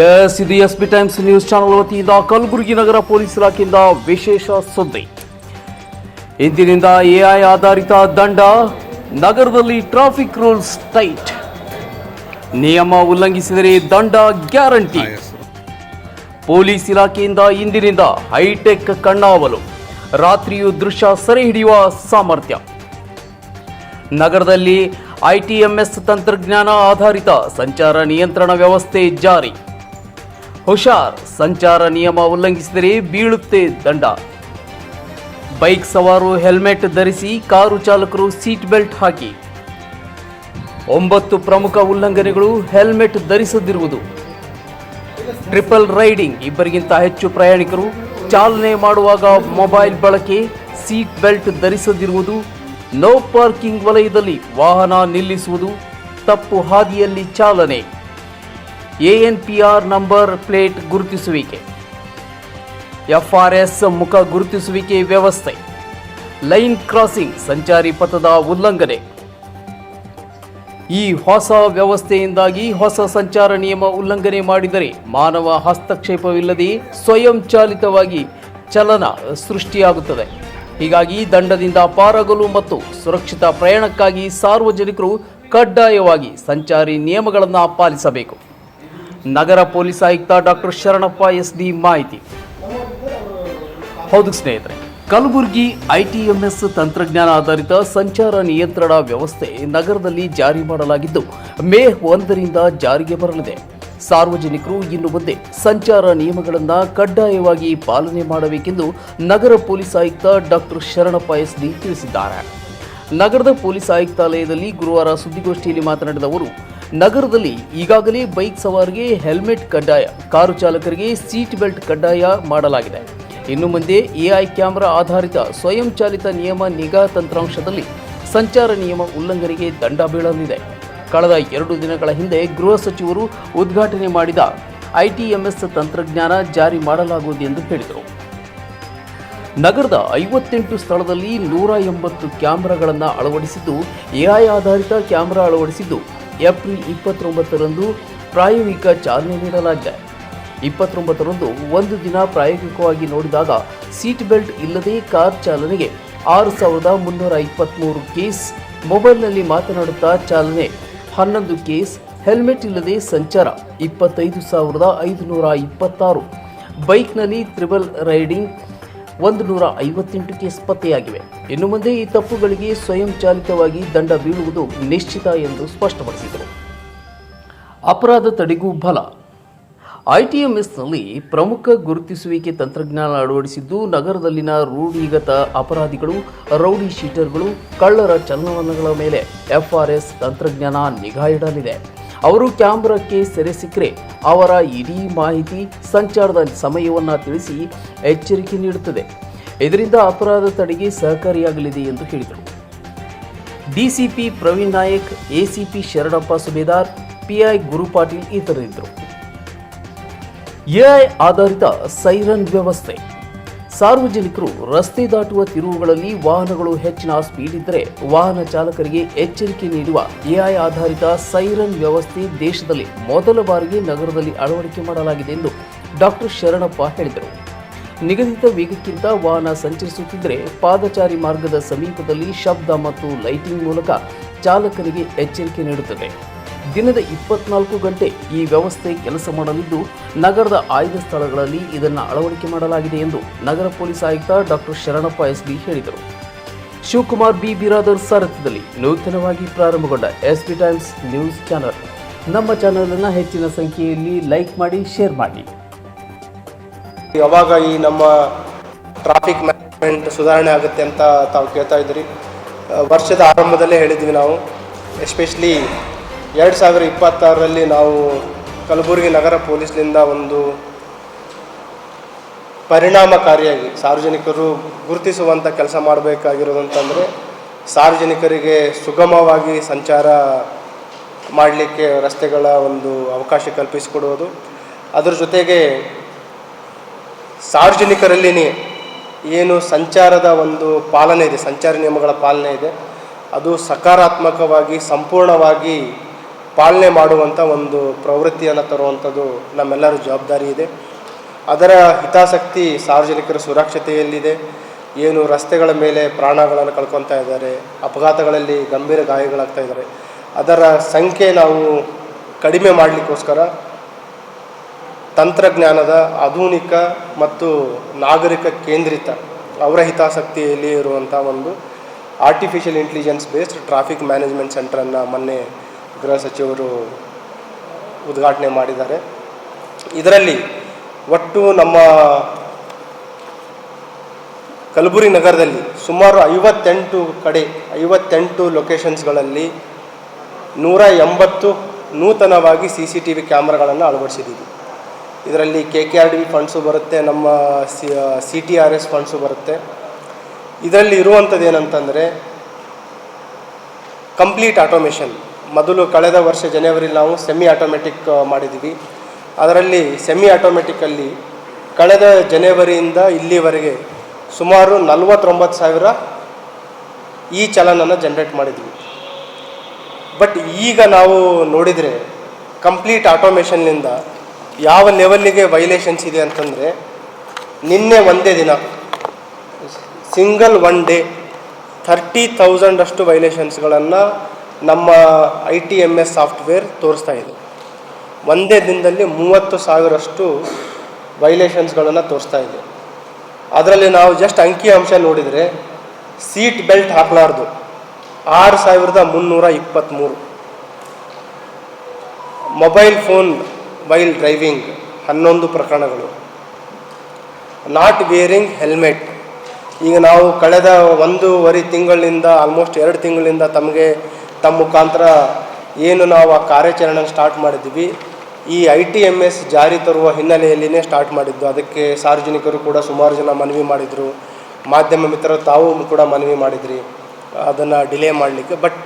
S ಇದು SB times news channel ವತಿಯಿಂದ ಕಲಬುರಗಿ ನಗರ police ಇಲಾಖೆಯಿಂದ ವಿಶೇಷ ಸುದ್ದಿ. ಇಂದಿನಿಂದ ಎಐ ಆಧಾರಿತ ದಂಡ, ನಗರದಲ್ಲಿ ಟ್ರಾಫಿಕ್ ರೂಲ್ಸ್ ಟೈಟ್, ನಿಯಮ ಉಲ್ಲಂಘಿಸಿದರೆ ದಂಡ ಗ್ಯಾರಂಟಿ. ಪೊಲೀಸ್ ಇಲಾಖೆಯಿಂದ ಇಂದಿನಿಂದ ಹೈಟೆಕ್ ಕಣ್ಣಾವಲು, ರಾತ್ರಿಯೂ ದೃಶ್ಯ ಸೆರೆ ಹಿಡಿಯುವ ಸಾಮರ್ಥ್ಯ. ನಗರದಲ್ಲಿ ಐಟಿಎಂಎಸ್ ತಂತ್ರಜ್ಞಾನ ಆಧಾರಿತ ಸಂಚಾರ ನಿಯಂತ್ರಣ ವ್ಯವಸ್ಥೆ ಜಾರಿ. ಹುಷಾರ್, ಸಂಚಾರ ನಿಯಮ ಉಲ್ಲಂಘಿಸಿದರೆ ಬೀಳುತ್ತೆ ದಂಡ. ಬೈಕ್ ಸವಾರು ಹೆಲ್ಮೆಟ್ ಧರಿಸಿ, ಕಾರು ಚಾಲಕರು ಸೀಟ್ ಬೆಲ್ಟ್ ಹಾಕಿ. 9 ಪ್ರಮುಖ ಉಲ್ಲಂಘನೆಗಳು: ಹೆಲ್ಮೆಟ್ ಧರಿಸದಿರುವುದು, ಟ್ರಿಪಲ್ ರೈಡಿಂಗ್, ಇಬ್ಬರಿಗಿಂತ ಹೆಚ್ಚು ಪ್ರಯಾಣಿಕರು ಚಾಲನೆ ಮಾಡುವಾಗ ಮೊಬೈಲ್ ಬಳಕೆ, ಸೀಟ್ ಬೆಲ್ಟ್ ಧರಿಸದಿರುವುದು, ನೋ ಪಾರ್ಕಿಂಗ್ ವಲಯದಲ್ಲಿ ವಾಹನ ನಿಲ್ಲಿಸುವುದು, ತಪ್ಪು ಹಾದಿಯಲ್ಲಿ ಚಾಲನೆ, ಎಎನ್ಪಿಆರ್ ನಂಬರ್ ಪ್ಲೇಟ್ ಗುರುತಿಸುವಿಕೆ, ಎಫ್ಆರ್ಎಸ್ ಮುಖ ಗುರುತಿಸುವಿಕೆ ವ್ಯವಸ್ಥೆ, ಲೈನ್ ಕ್ರಾಸಿಂಗ್, ಸಂಚಾರಿ ಪಥದ ಉಲ್ಲಂಘನೆ. ಈ ಹೊಸ ವ್ಯವಸ್ಥೆಯಿಂದಾಗಿ ಹೊಸ ಸಂಚಾರ ನಿಯಮ ಉಲ್ಲಂಘನೆ ಮಾಡಿದರೆ ಮಾನವ ಹಸ್ತಕ್ಷೇಪವಿಲ್ಲದೆ ಸ್ವಯಂ ಚಾಲಿತವಾಗಿ ಚಲನ ಸೃಷ್ಟಿಯಾಗುತ್ತದೆ. ಹೀಗಾಗಿ ದಂಡದಿಂದ ಪಾರಾಗಲು ಮತ್ತು ಸುರಕ್ಷಿತ ಪ್ರಯಾಣಕ್ಕಾಗಿ ಸಾರ್ವಜನಿಕರು ಕಡ್ಡಾಯವಾಗಿ ಸಂಚಾರಿ ನಿಯಮಗಳನ್ನು ಪಾಲಿಸಬೇಕು. ನಗರ ಪೊಲೀಸ್ ಆಯುಕ್ತ ಡಾಕ್ಟರ್ ಶರಣಪ್ಪ SD ಮಾಹಿತಿ. ಹೌದು ಸ್ನೇಹಿತರೆ, ಕಲಬುರಗಿ ಐಟಿಎಂಎಸ್ ತಂತ್ರಜ್ಞಾನ ಆಧಾರಿತ ಸಂಚಾರ ನಿಯಂತ್ರಣ ವ್ಯವಸ್ಥೆ ನಗರದಲ್ಲಿ ಜಾರಿ ಮಾಡಲಾಗಿದ್ದು, ಮೇ 1ರಿಂದ ಜಾರಿಗೆ ಬರಲಿದೆ. ಸಾರ್ವಜನಿಕರು ಇನ್ನು ಮುಂದೆ ಸಂಚಾರ ನಿಯಮಗಳನ್ನು ಕಡ್ಡಾಯವಾಗಿ ಪಾಲನೆ ಮಾಡಬೇಕೆಂದು ನಗರ ಪೊಲೀಸ್ ಆಯುಕ್ತ ಡಾಕ್ಟರ್ ಶರಣಪ್ಪ SD ತಿಳಿಸಿದ್ದಾರೆ. ನಗರದ ಪೊಲೀಸ್ ಆಯುಕ್ತಾಲಯದಲ್ಲಿ ಗುರುವಾರ ಸುದ್ದಿಗೋಷ್ಠಿಯಲ್ಲಿ ಮಾತನಾಡಿದ ಅವರು, ನಗರದಲ್ಲಿ ಈಗಾಗಲೇ ಬೈಕ್ ಸವಾರಿಗೆ ಹೆಲ್ಮೆಟ್ ಕಡ್ಡಾಯ, ಕಾರು ಚಾಲಕರಿಗೆ ಸೀಟ್ ಬೆಲ್ಟ್ ಕಡ್ಡಾಯ ಮಾಡಲಾಗಿದೆ. ಇನ್ನು ಮುಂದೆ ಎಐ ಕ್ಯಾಮೆರಾ ಆಧಾರಿತ ಸ್ವಯಂ ಚಾಲಿತ ನಿಯಮ ನಿಗಾ ತಂತ್ರಾಂಶದಲ್ಲಿ ಸಂಚಾರ ನಿಯಮ ಉಲ್ಲಂಘನೆಗೆ ದಂಡ ಬೀಳಲಿದೆ. ಕಳೆದ 2 ದಿನಗಳ ಹಿಂದೆ ಗೃಹ ಸಚಿವರು ಉದ್ಘಾಟನೆ ಮಾಡಿದ ಐಟಿಎಂಎಸ್ ತಂತ್ರಜ್ಞಾನ ಜಾರಿ ಮಾಡಲಾಗುವುದು ಎಂದು ಹೇಳಿದರು. ನಗರದ 58 ಸ್ಥಳದಲ್ಲಿ 180 ಕ್ಯಾಮೆರಾಗಳನ್ನು ಅಳವಡಿಸಿದ್ದು, ಎಐ ಆಧಾರಿತ ಕ್ಯಾಮೆರಾ ಅಳವಡಿಸಿದ್ದು, ಏಪ್ರಿಲ್ 29ರಂದು ಪ್ರಾಯೋಗಿಕ ಚಾಲನೆ ನೀಡಲಾಗಿದೆ. 29ರಂದು ಒಂದು ದಿನ ಪ್ರಾಯೋಗಿಕವಾಗಿ ನೋಡಿದಾಗ ಸೀಟ್ ಬೆಲ್ಟ್ ಇಲ್ಲದೆ ಕಾರ್ ಚಾಲನೆಗೆ 6323 ಕೇಸ್, ಮೊಬೈಲ್ನಲ್ಲಿ ಮಾತನಾಡುತ್ತಾ ಚಾಲನೆ 11 ಕೇಸ್, ಹೆಲ್ಮೆಟ್ ಇಲ್ಲದೆ ಸಂಚಾರ 25526, ಬೈಕ್ನಲ್ಲಿ ಟ್ರಿಪಲ್ ರೈಡಿಂಗ್ 158 ಕೇಸ್ ಪತ್ತೆಯಾಗಿವೆ. ಇನ್ನು ಮುಂದೆ ಈ ತಪ್ಪುಗಳಿಗೆ ಸ್ವಯಂ ಚಾಲಿತವಾಗಿ ದಂಡ ಬೀಳುವುದು ನಿಶ್ಚಿತ ಎಂದು ಸ್ಪಷ್ಟಪಡಿಸಿದರು. ಅಪರಾಧ ತಡೆಗೂ ಬಲ. ಐಟಿಎಂಎಸ್ನಲ್ಲಿ ಪ್ರಮುಖ ಗುರುತಿಸುವಿಕೆ ತಂತ್ರಜ್ಞಾನ ಅಳವಡಿಸಿದ್ದು, ನಗರದಲ್ಲಿನ ರೂಢಿಗತ ಅಪರಾಧಿಗಳು, ರೌಡಿ ಶೀಟರ್ಗಳು, ಕಳ್ಳರ ಚಲನವಲನಗಳ ಮೇಲೆ ಎಫ್ಆರ್ಎಸ್ ತಂತ್ರಜ್ಞಾನ ನಿಗಾ ಇಡಲಿದೆ. ಅವರು ಕ್ಯಾಮೆರಾಕ್ಕೆ ಸೆರೆ ಸಿಕ್ಕರೆ ಅವರ ಇಡೀ ಮಾಹಿತಿ, ಸಂಚಾರದ ಸಮಯವನ್ನು ತಿಳಿಸಿ ಎಚ್ಚರಿಕೆ ನೀಡುತ್ತದೆ. ಇದರಿಂದ ಅಪರಾಧ ತಡೆಗೆ ಸಹಕಾರಿಯಾಗಲಿದೆ ಎಂದು ಹೇಳಿದರು. ಡಿಸಿಪಿ ಪ್ರವೀಣ್ ನಾಯಕ್, ಎಸಿಪಿ ಶರಣಪ್ಪ ಸುಬೇದಾರ್, ಪಿಐ ಗುರು ಪಾಟೀಲ್ ಇತರರಿದ್ದರು. ಎಐ ಆಧಾರಿತ ಸೈರನ್ ವ್ಯವಸ್ಥೆ. ಸಾರ್ವಜನಿಕರು ರಸ್ತೆ ದಾಟುವ ತಿರುವುಗಳಲ್ಲಿ ವಾಹನಗಳು ಹೆಚ್ಚಿನ ಸ್ಪೀಡ್ ಇದ್ದರೆ ವಾಹನ ಚಾಲಕರಿಗೆ ಎಚ್ಚರಿಕೆ ನೀಡುವ ಎಐ ಆಧಾರಿತ ಸೈರನ್ ವ್ಯವಸ್ಥೆ ದೇಶದಲ್ಲಿ ಮೊದಲ ಬಾರಿಗೆ ನಗರದಲ್ಲಿ ಅಳವಡಿಕೆ ಮಾಡಲಾಗಿದೆ ಎಂದು ಡಾಕ್ಟರ್ ಶರಣಪ್ಪ ಹೇಳಿದರು. ನಿಗದಿತ ವೇಗಕ್ಕಿಂತ ವಾಹನ ಸಂಚರಿಸುತ್ತಿದ್ದರೆ ಪಾದಚಾರಿ ಮಾರ್ಗದ ಸಮೀಪದಲ್ಲಿ ಶಬ್ದ ಮತ್ತು ಲೈಟಿಂಗ್ ಮೂಲಕ ಚಾಲಕರಿಗೆ ಎಚ್ಚರಿಕೆ ನೀಡುತ್ತದೆ. ದಿನದ 24 ಗಂಟೆ ಈ ವ್ಯವಸ್ಥೆ ಕೆಲಸ ಮಾಡಲಿದ್ದು, ನಗರದ ಆಯ್ದ ಸ್ಥಳಗಳಲ್ಲಿ ಇದನ್ನು ಅಳವಡಿಕೆ ಮಾಡಲಾಗಿದೆ ಎಂದು ನಗರ ಪೊಲೀಸ್ ಆಯುಕ್ತ ಡಾಕ್ಟರ್ ಶರಣಪ್ಪ SD ಹೇಳಿದರು. ಶಿವಕುಮಾರ್ B ಬಿರಾದರ್ ಸಾರಥ್ಯದಲ್ಲಿ ನೂತನವಾಗಿ ಪ್ರಾರಂಭಗೊಂಡ ಎಸ್ಬಿ ಟೈಮ್ಸ್ ನ್ಯೂಸ್ ಚಾನಲ್. ನಮ್ಮ ಚಾನಲನ್ನು ಹೆಚ್ಚಿನ ಸಂಖ್ಯೆಯಲ್ಲಿ ಲೈಕ್ ಮಾಡಿ, ಶೇರ್ ಮಾಡಿ. ಯಾವಾಗ ಈ ನಮ್ಮ ಟ್ರಾಫಿಕ್ ಮ್ಯಾನೇಜ್ಮೆಂಟ್ ಸುಧಾರಣೆ ಆಗುತ್ತೆ ಅಂತ ತಾವು ಕೇಳ್ತಾ ಇದ್ದೀರಿ. ವರ್ಷದ ಆರಂಭದಲ್ಲೇ ಹೇಳಿದ್ವಿ ನಾವು, ಎಸ್ಪೆಷಲಿ 2026ರಲ್ಲಿ ನಾವು ಕಲಬುರಗಿ ನಗರ ಪೊಲೀಸ್ನಿಂದ ಒಂದು ಪರಿಣಾಮಕಾರಿಯಾಗಿ ಸಾರ್ವಜನಿಕರು ಗುರುತಿಸುವಂಥ ಕೆಲಸ ಮಾಡಬೇಕಾಗಿರೋದಂತಂದರೆ, ಸಾರ್ವಜನಿಕರಿಗೆ ಸುಗಮವಾಗಿ ಸಂಚಾರ ಮಾಡಲಿಕ್ಕೆ ರಸ್ತೆಗಳ ಒಂದು ಅವಕಾಶ ಕಲ್ಪಿಸಿಕೊಡುವುದು, ಅದರ ಜೊತೆಗೆ ಸಾರ್ವಜನಿಕರಲ್ಲಿನೇ ಏನು ಸಂಚಾರದ ಒಂದು ಪಾಲನೆ ಇದೆ, ಸಂಚಾರ ನಿಯಮಗಳ ಪಾಲನೆ ಇದೆ, ಅದು ಸಕಾರಾತ್ಮಕವಾಗಿ ಸಂಪೂರ್ಣವಾಗಿ ಪಾಲನೆ ಮಾಡುವಂಥ ಒಂದು ಪ್ರವೃತ್ತಿಯನ್ನು ತರುವಂಥದ್ದು ನಮ್ಮೆಲ್ಲರ ಜವಾಬ್ದಾರಿ ಇದೆ. ಅದರ ಹಿತಾಸಕ್ತಿ ಸಾರ್ವಜನಿಕರ ಸುರಕ್ಷತೆಯಲ್ಲಿದೆ. ಏನು ರಸ್ತೆಗಳ ಮೇಲೆ ಪ್ರಾಣಗಳನ್ನು ಕಳ್ಕೊತಾ ಇದ್ದಾರೆ, ಅಪಘಾತಗಳಲ್ಲಿ ಗಂಭೀರ ಗಾಯಗಳಾಗ್ತಾ ಇದ್ದಾರೆ, ಅದರ ಸಂಖ್ಯೆ ನಾವು ಕಡಿಮೆ ಮಾಡಲಿಕ್ಕೋಸ್ಕರ ತಂತ್ರಜ್ಞಾನದ ಆಧುನಿಕ ಮತ್ತು ನಾಗರಿಕ ಕೇಂದ್ರಿತ ಅವರ ಹಿತಾಸಕ್ತಿಯಲ್ಲಿ ಇರುವಂಥ ಒಂದು artificial intelligence based traffic management ಸೆಂಟ್ರನ್ನು ಮೊನ್ನೆ ಗೃಹ ಸಚಿವರು ಉದ್ಘಾಟನೆ ಮಾಡಿದ್ದಾರೆ. ಇದರಲ್ಲಿ ಒಟ್ಟು ನಮ್ಮ ಕಲಬುರಗಿ ನಗರದಲ್ಲಿ ಸುಮಾರು 58 ಲೊಕೇಶನ್ಸ್ಗಳಲ್ಲಿ 180 ನೂತನವಾಗಿ CCTV ಕ್ಯಾಮ್ರಾಗಳನ್ನು ಅಳವಡಿಸಿದ್ದೀವಿ. ಇದರಲ್ಲಿ KKRDB ಫಂಡ್ಸು ಬರುತ್ತೆ, ನಮ್ಮ CTRS ಫಂಡ್ಸು ಬರುತ್ತೆ. ಇದರಲ್ಲಿ ಇರುವಂಥದ್ದು ಏನಂತಂದರೆ ಕಂಪ್ಲೀಟ್ ಆಟೋಮೇಷನ್. ಮೊದಲು ಕಳೆದ ವರ್ಷ ಜನವರಿಲಿ ನಾವು ಸೆಮಿ ಆಟೋಮೆಟಿಕ್ ಮಾಡಿದ್ದೀವಿ. ಅದರಲ್ಲಿ ಸೆಮಿ ಆಟೋಮೆಟಿಕಲ್ಲಿ ಕಳೆದ ಜನವರಿಯಿಂದ ಇಲ್ಲಿವರೆಗೆ ಸುಮಾರು 49,000 ಈ ಚಲನನ್ನು ಜನ್ರೇಟ್ ಮಾಡಿದ್ವಿ. ಬಟ್ ಈಗ ನಾವು ನೋಡಿದರೆ ಕಂಪ್ಲೀಟ್ ಆಟೋಮೇಷನ್ನಿಂದ ಯಾವ ಲೆವೆಲ್ಲಿಗೆ ವೈಲೇಷನ್ಸ್ ಇದೆ ಅಂತಂದರೆ, ನಿನ್ನೆ ಒಂದೇ ದಿನ ಸಿಂಗಲ್ ಒನ್ ಡೇ 30,000 ವೈಲೇಷನ್ಸ್ಗಳನ್ನು ನಮ್ಮ ITMS ಸಾಫ್ಟ್ವೇರ್ ತೋರಿಸ್ತಾ ಇದೆ. ಒಂದೇ ದಿನದಲ್ಲಿ 30,000 ವೈಲೇಷನ್ಸ್ಗಳನ್ನು ತೋರಿಸ್ತಾ ಇದೆ. ಅದರಲ್ಲಿ ನಾವು ಜಸ್ಟ್ ಅಂಕಿಅಂಶ ನೋಡಿದರೆ ಸೀಟ್ ಬೆಲ್ಟ್ ಹಾಕಲಾರ್ದು 6,323, ಮೊಬೈಲ್ ಫೋನ್ ವೈಲ್ ಡ್ರೈವಿಂಗ್ 11 ಪ್ರಕರಣಗಳು, ನಾಟ್ ವೇರಿಂಗ್ ಹೆಲ್ಮೆಟ್. ಈಗ ನಾವು ಕಳೆದ 1.5 ತಿಂಗಳಿಂದ ಆಲ್ಮೋಸ್ಟ್ 2 ತಿಂಗಳಿಂದ ತಮ್ಮ ಮುಖಾಂತರ ಏನು ನಾವು ಆ ಕಾರ್ಯಾಚರಣೆ ಸ್ಟಾರ್ಟ್ ಮಾಡಿದ್ವಿ, ಈ ITMS ಜಾರಿ ತರುವ ಹಿನ್ನೆಲೆಯಲ್ಲಿನೇ ಸ್ಟಾರ್ಟ್ ಮಾಡಿದ್ದು. ಅದಕ್ಕೆ ಸಾರ್ವಜನಿಕರು ಕೂಡ ಸುಮಾರು ಜನ ಮನವಿ ಮಾಡಿದರು, ಮಾಧ್ಯಮ ಮಿತ್ರರು ತಾವು ಕೂಡ ಮನವಿ ಮಾಡಿದ್ರಿ ಅದನ್ನು ಡಿಲೇ ಮಾಡಲಿಕ್ಕೆ. ಬಟ್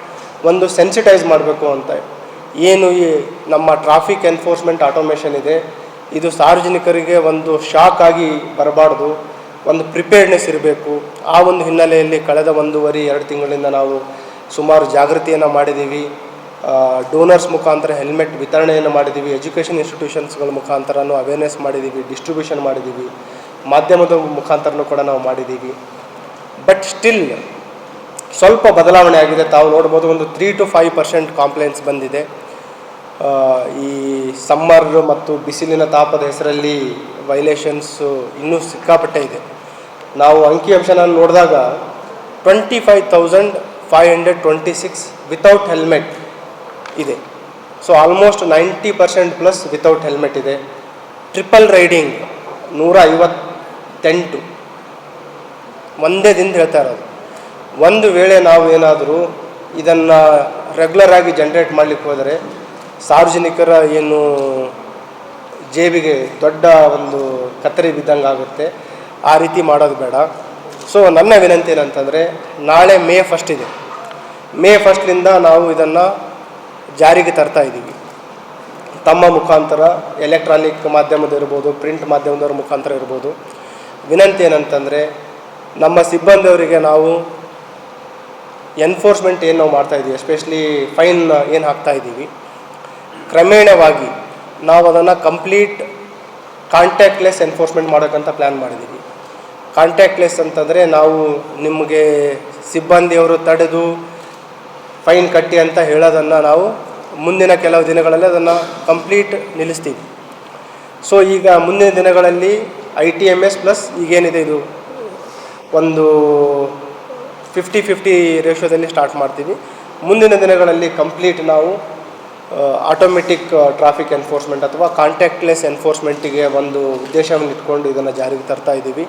ಒಂದು ಸೆನ್ಸಿಟೈಸ್ ಮಾಡಬೇಕು ಅಂತ, ಏನು ಈ ನಮ್ಮ ಟ್ರಾಫಿಕ್ ಎನ್ಫೋರ್ಸ್ಮೆಂಟ್ ಆಟೋಮೇಷನ್ ಇದೆ, ಇದು ಸಾರ್ವಜನಿಕರಿಗೆ ಒಂದು ಶಾಕ್ ಆಗಿ ಬರಬಾರ್ದು, ಒಂದು ಪ್ರಿಪೇರ್ಡ್ನೆಸ್ ಇರಬೇಕು. ಆ ಒಂದು ಹಿನ್ನೆಲೆಯಲ್ಲಿ ಕಳೆದ 1.5-2 ತಿಂಗಳಿಂದ ನಾವು ಸುಮಾರು ಜಾಗೃತಿಯನ್ನು ಮಾಡಿದ್ದೀವಿ. ಡೋನರ್ಸ್ ಮುಖಾಂತರ ಹೆಲ್ಮೆಟ್ ವಿತರಣೆಯನ್ನು ಮಾಡಿದ್ದೀವಿ, ಎಜುಕೇಷನ್ ಇನ್ಸ್ಟಿಟ್ಯೂಷನ್ಸ್ಗಳ ಮುಖಾಂತರನೂ ಅವೇರ್ನೆಸ್ ಮಾಡಿದ್ದೀವಿ, ಡಿಸ್ಟ್ರಿಬ್ಯೂಷನ್ ಮಾಡಿದ್ದೀವಿ, ಮಾಧ್ಯಮದ ಮುಖಾಂತರನೂ ಕೂಡ ನಾವು ಮಾಡಿದ್ದೀವಿ. ಬಟ್ ಸ್ಟಿಲ್ ಸ್ವಲ್ಪ ಬದಲಾವಣೆ ಆಗಿದೆ. ತಾವು ನೋಡ್ಬೋದು, ಒಂದು 3 to 5% ಕಾಂಪ್ಲೇಂಟ್ಸ್ ಬಂದಿದೆ. ಈ ಸಮ್ಮರ್ ಮತ್ತು ಬಿಸಿಲಿನ ತಾಪದ ಹೆಸರಲ್ಲಿ ವೈಲೇಷನ್ಸು ಇನ್ನೂ ಸಿಕ್ಕಾಪಟ್ಟೆ ಇದೆ. ನಾವು ಅಂಕಿಅಂಶನ ನೋಡಿದಾಗ 25,526 ವಿತೌಟ್ ಹೆಲ್ಮೆಟ್ ಇದೆ. ಸೊ ಆಲ್ಮೋಸ್ಟ್ 90% ವಿತೌಟ್ ಹೆಲ್ಮೆಟ್ ಇದೆ. ಟ್ರಿಪಲ್ ರೈಡಿಂಗ್ 158 ಒಂದೇ ದಿನದ ಹೇಳ್ತಾ ಇರೋದು. ಒಂದು ವೇಳೆ ನಾವು ಏನಾದರೂ ಇದನ್ನು ರೆಗ್ಯುಲರಾಗಿ ಜನ್ರೇಟ್ ಮಾಡಲಿಕ್ಕೆ ಹೋದರೆ ಸಾರ್ವಜನಿಕರ ಏನು ಜೇಬಿಗೆ ದೊಡ್ಡ ಒಂದು ಕತ್ತರಿ ಬಿದ್ದಂಗೆ ಆಗುತ್ತೆ. ಆ ರೀತಿ ಮಾಡೋದು ಬೇಡ. ಸೊ ನನ್ನ ವಿನಂತಿ ಏನಂತಂದರೆ, ನಾಳೆ May 1 ಇದೆ. May 1 ನಾವು ಇದನ್ನು ಜಾರಿಗೆ ತರ್ತಾ ಇದ್ದೀವಿ. ತಮ್ಮ ಮುಖಾಂತರ ಎಲೆಕ್ಟ್ರಾನಿಕ್ ಮಾಧ್ಯಮದಿರ್ಬೋದು, ಪ್ರಿಂಟ್ ಮಾಧ್ಯಮದವ್ರ ಮುಖಾಂತರ ಇರ್ಬೋದು. ವಿನಂತಿ ಏನಂತಂದರೆ, ನಮ್ಮ ಸಿಬ್ಬಂದಿಯವರಿಗೆ ನಾವು ಎನ್ಫೋರ್ಸ್ಮೆಂಟ್ ಏನು ನಾವು ಮಾಡ್ತಾಯಿದ್ದೀವಿ, ಎಸ್ಪೆಷಲಿ ಫೈನ್ ಏನು ಹಾಕ್ತಾಯಿದ್ದೀವಿ, ಕ್ರಮೇಣವಾಗಿ ನಾವು ಅದನ್ನು ಕಂಪ್ಲೀಟ್ ಕಾಂಟ್ಯಾಕ್ಟ್ಲೆಸ್ ಎನ್ಫೋರ್ಸ್ಮೆಂಟ್ ಮಾಡೋಕ್ಕಂತ ಪ್ಲ್ಯಾನ್ ಮಾಡಿದ್ದೀವಿ. ಕಾಂಟ್ಯಾಕ್ಟ್ಲೆಸ್ ಅಂತಂದರೆ, ನಾವು ನಿಮಗೆ ಸಿಬ್ಬಂದಿಯವರು ತಡೆದು ಫೈನ್ ಕಟ್ಟಿ ಅಂತ ಹೇಳೋದನ್ನು ನಾವು ಮುಂದಿನ ಕೆಲವು ದಿನಗಳಲ್ಲಿ ಅದನ್ನು ಕಂಪ್ಲೀಟ್ ನಿಲ್ಲಿಸ್ತೀವಿ. ಸೊ ಈಗ ಮುಂದಿನ ದಿನಗಳಲ್ಲಿ ITMS ಪ್ಲಸ್ ಈಗೇನಿದೆ ಇದು ಒಂದು 50-50 ರೇಷಿಯೋದಲ್ಲಿ ಸ್ಟಾರ್ಟ್ ಮಾಡ್ತೀವಿ. ಮುಂದಿನ ದಿನಗಳಲ್ಲಿ ಕಂಪ್ಲೀಟ್ ನಾವು ಆಟೋಮೆಟಿಕ್ ಟ್ರಾಫಿಕ್ ಎನ್ಫೋರ್ಸ್ಮೆಂಟ್ ಅಥವಾ ಕಾಂಟ್ಯಾಕ್ಟ್ಲೆಸ್ ಎನ್ಫೋರ್ಸ್ಮೆಂಟಿಗೆ ಒಂದು ಉದ್ದೇಶವನ್ನು ಇಟ್ಕೊಂಡು ಇದನ್ನು ಜಾರಿಗೆ ತರ್ತಾ ಇದ್ದೀವಿ.